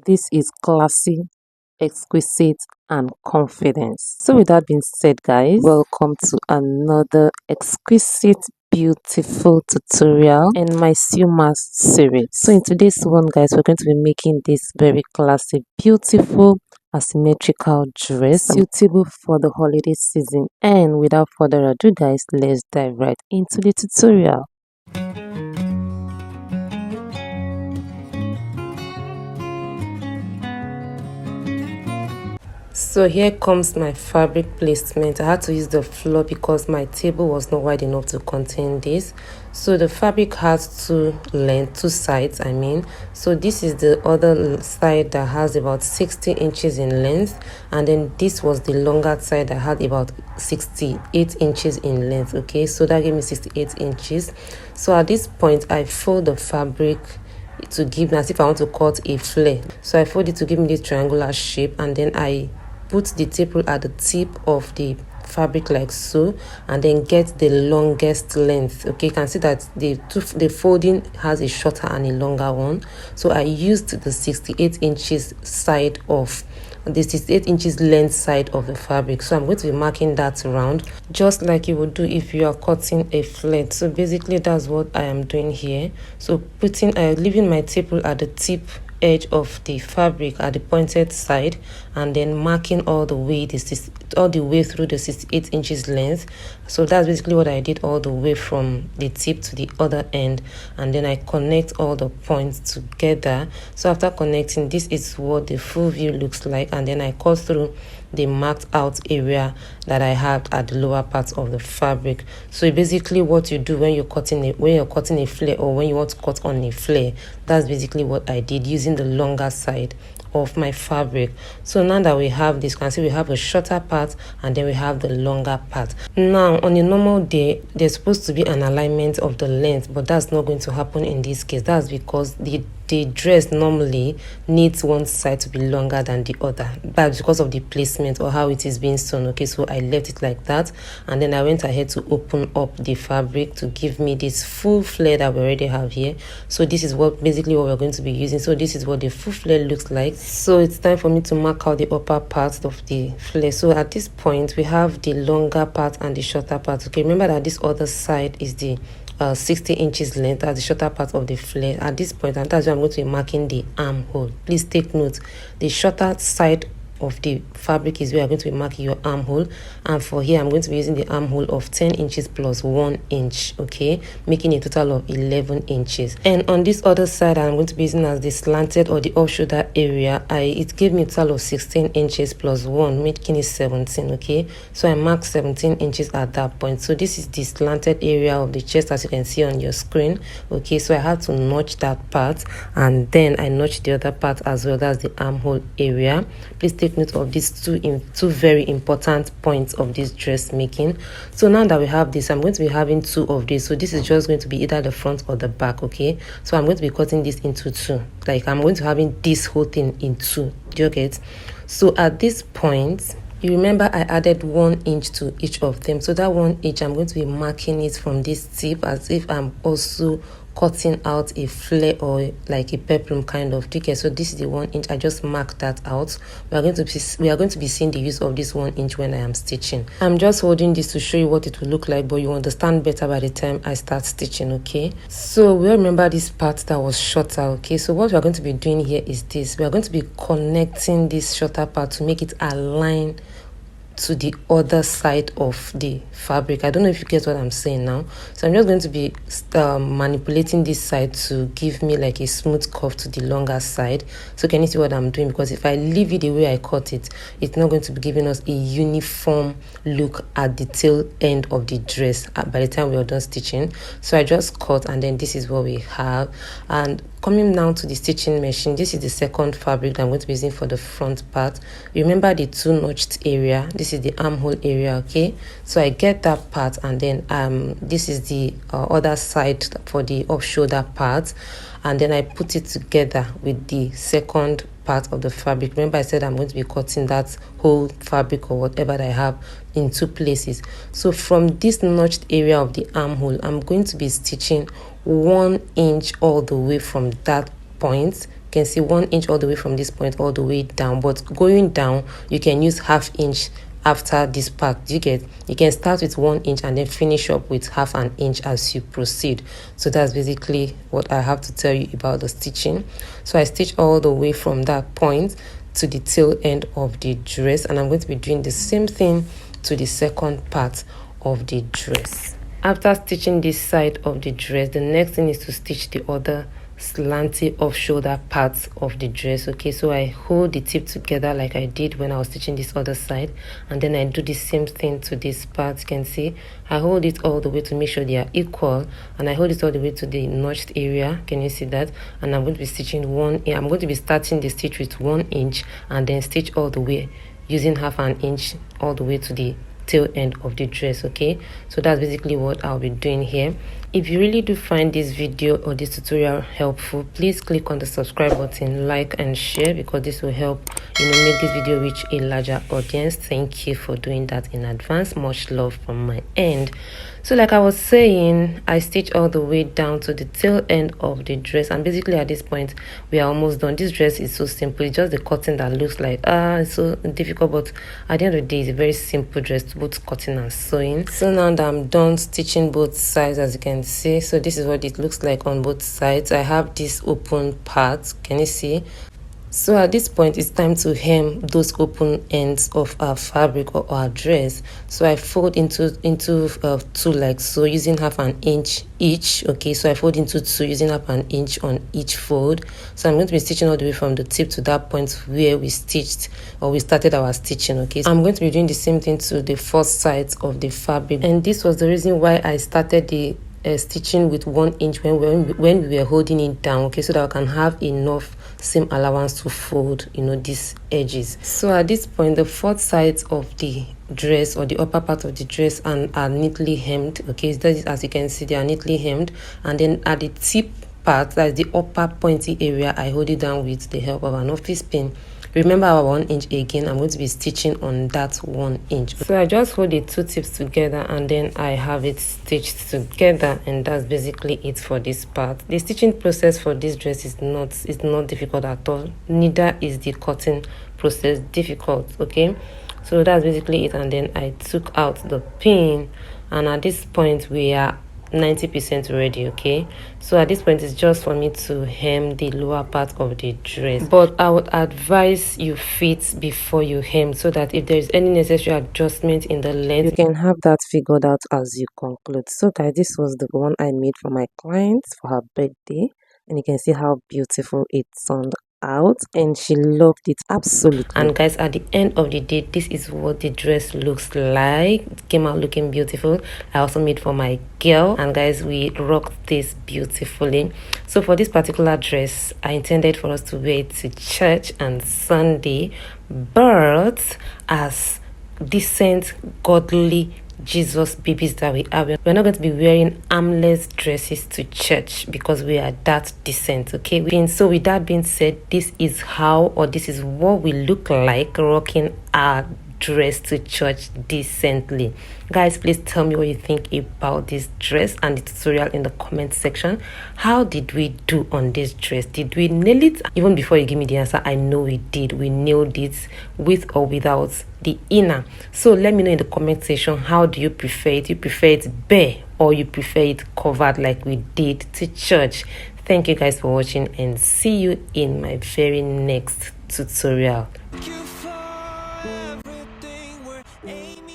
This is classy, exquisite, and confidence. So with that being said, guys, welcome to another exquisite, beautiful tutorial in my Sumas series. So in today's one, guys, we're going to be making this very classic, beautiful, asymmetrical dress suitable for the holiday season. And without further ado, guys, let's dive right into the tutorial. So here comes my fabric placement. I had to use the floor because my table was not wide enough to contain this. So the fabric has two sides, I mean. So this is the other side that has about 60 inches in length, and then this was the longer side that had about 68 inches in length. Okay, so that gave me 68 inches. So at this point I fold the fabric to give me, as if I want to cut a flare. So I fold it to give me this triangular shape, and then I put the tape rule at the tip of the fabric like so, and then get the longest length. Okay, you can see that the folding has a shorter and a longer one. So I used the 68 inches side of the 68 inches length side of the fabric. So I'm going to be marking that round just like you would do if you are cutting a flat. So basically that's what I am doing here. So leaving my tape rule at the tip edge of the fabric at the pointed side, and then marking all the way through the 68 inches length. So that's basically what I did all the way from the tip to the other end, and then I connect all the points together. So after connecting, this is what the full view looks like, and then I cut through the marked out area that I have at the lower part of the fabric. So basically what you do when you're cutting a flare, or when you want to cut on a flare, that's basically what I did using the longer side of my fabric. So now that we have this, you can see we have a shorter part and then we have the longer part. Now on a normal day there's supposed to be an alignment of the length, but that's not going to happen in this case. That's because the dress normally needs one side to be longer than the other. That's because of the placement or how it is being sewn. Okay, so I left it like that, and then I went ahead to open up the fabric to give me this full flare that we already have here. So this is basically what we're going to be using. So this is what the full flare looks like. So it's time for me to mark out the upper part of the flare. So at this point we have the longer part and the shorter part. Okay, remember that this other side is the 60 inches length as the shorter part of the flare at this point, and that's why I'm going to be marking the armhole. Please take note, the shorter side of the fabric is where I'm going to be marking your armhole, and for here I'm going to be using the armhole of 10 inches plus 1 inch, okay, making a total of 11 inches. And on this other side I'm going to be using as the slanted or the off shoulder area, it gave me a total of 16 inches plus 1, making it 17. Okay, so I marked 17 inches at that point. So this is the slanted area of the chest, as you can see on your screen. Okay, so I had to notch that part, and then I notched the other part as well. That's the armhole area. Please take note of these two very important points of this dressmaking. So now that we have this, I'm going to be having two of these. So this is just going to be either the front or the back. Okay, so I'm going to be cutting this into two. Like I'm going to having this whole thing in two. Do you get? So at this point, you remember I added 1 inch to each of them. So that 1 inch, I'm going to be marking it from this tip as if I'm also cutting out a flare or like a peplum kind of ticket. So this is the 1 inch. I just marked that out. We are going to be seeing the use of this 1 inch when I am stitching. I'm just holding this to show you what it will look like, but you understand better by the time I start stitching. Okay, so we remember this part that was shorter. Okay, so what we are going to be doing here is this. We are going to be connecting this shorter part to make it align to the other side of the fabric. I don't know if you get what I'm saying now. So I'm just going to be manipulating this side to give me like a smooth curve to the longer side. So can you see what I'm doing? Because if I leave it the way I cut it, it's not going to be giving us a uniform look at the tail end of the dress by the time we are done stitching. So I just cut, and then this is what we have. And coming down to the stitching machine, this is the second fabric that I'm going to be using for the front part. Remember the two notched area. This is the armhole area. Okay, so I get that part, and then this is the other side for the off shoulder part, and then I put it together with the second part of the fabric. Remember I said I'm going to be cutting that whole fabric or whatever that I have in two places. So from this notched area of the armhole, I'm going to be stitching 1 inch all the way from that point can see 1 inch all the way from this point all the way down, but going down you can use ½ inch after this part. You can start with 1 inch and then finish up with ½ inch as you proceed. So that's basically what I have to tell you about the stitching. So I stitch all the way from that point to the tail end of the dress, and I'm going to be doing the same thing to the second part of the dress. After stitching this side of the dress, the next thing is to stitch the other slanty off shoulder parts of the dress. Okay, so I hold the tip together like I did when I was stitching this other side, and then I do the same thing to this part. You can see I hold it all the way to make sure they are equal, and I hold it all the way to the notched area. Can you see that? And I'm going to be stitching I'm going to be starting the stitch with 1 inch and then stitch all the way using ½ inch all the way to the tail end of the dress. Okay, so that's basically what I'll be doing here. If you really do find this video or this tutorial helpful, please click on the subscribe button, like and share, because this will help make this video reach a larger audience. Thank you for doing that in advance. Much love from my end. So like I was saying, I stitch all the way down to the tail end of the dress, and basically at this point we are almost done. This dress is so simple. It's just the cutting that looks like it's so difficult, but at the end of the day it's a very simple dress, both cutting and sewing. So now that I'm done stitching both sides, as you can see, so this is what it looks like on both sides. I have this open part, can you see? So at this point it's time to hem those open ends of our fabric or our dress. So I fold into 2 like so, using ½ inch each. Okay, so I fold into 2 using ½ inch on each fold. So I'm going to be stitching all the way from the tip to that point where we stitched, or we started our stitching. Okay, so I'm going to be doing the same thing to the first sides of the fabric, and this was the reason why I started the stitching with 1 inch when we were holding it down. Okay, so that I can have enough seam allowance to fold these edges. So at this point the 4 sides of the dress, or the upper part of the dress, are neatly hemmed. Okay, that is, as you can see, they are neatly hemmed, and then at the tip part, that's the upper pointy area, I hold it down with the help of an office pin. Remember our 1 inch again, I'm going to be stitching on that 1 inch. So I just hold the 2 tips together and then I have it stitched together, and that's basically it for this part. The stitching process for this dress is not difficult at all. Neither is the cutting process difficult. Okay, so that's basically it. And then I took out the pin, and at this point we are 90% ready. Okay, so at this point it's just for me to hem the lower part of the dress, but I would advise you fit before you hem, so that if there is any necessary adjustment in the length, you can have that figured out as you conclude. So guys, this was the one I made for my client for her birthday, and you can see how beautiful it turned out, and she loved it absolutely. And guys, at the end of the day, this is what the dress looks like. It came out looking beautiful. I also made for my girl, and guys, we rocked this beautifully. So for this particular dress, I intended for us to wear it to church and Sunday, but as decent, godly Jesus babies that we are, we're not going to be wearing armless dresses to church because we are that decent. Okay, so with that being said, this is what we look like rocking our dress to church decently. Guys, please tell me what you think about this dress and the tutorial in the comment section. How did we do on this dress? Did we nail it? Even before you give me the answer, I know we did. We nailed it with or without the inner. So let me know in the comment section, how do you prefer it? You prefer it bare, or you prefer it covered like we did to church? Thank you guys for watching, and see you in my very next tutorial. Aiming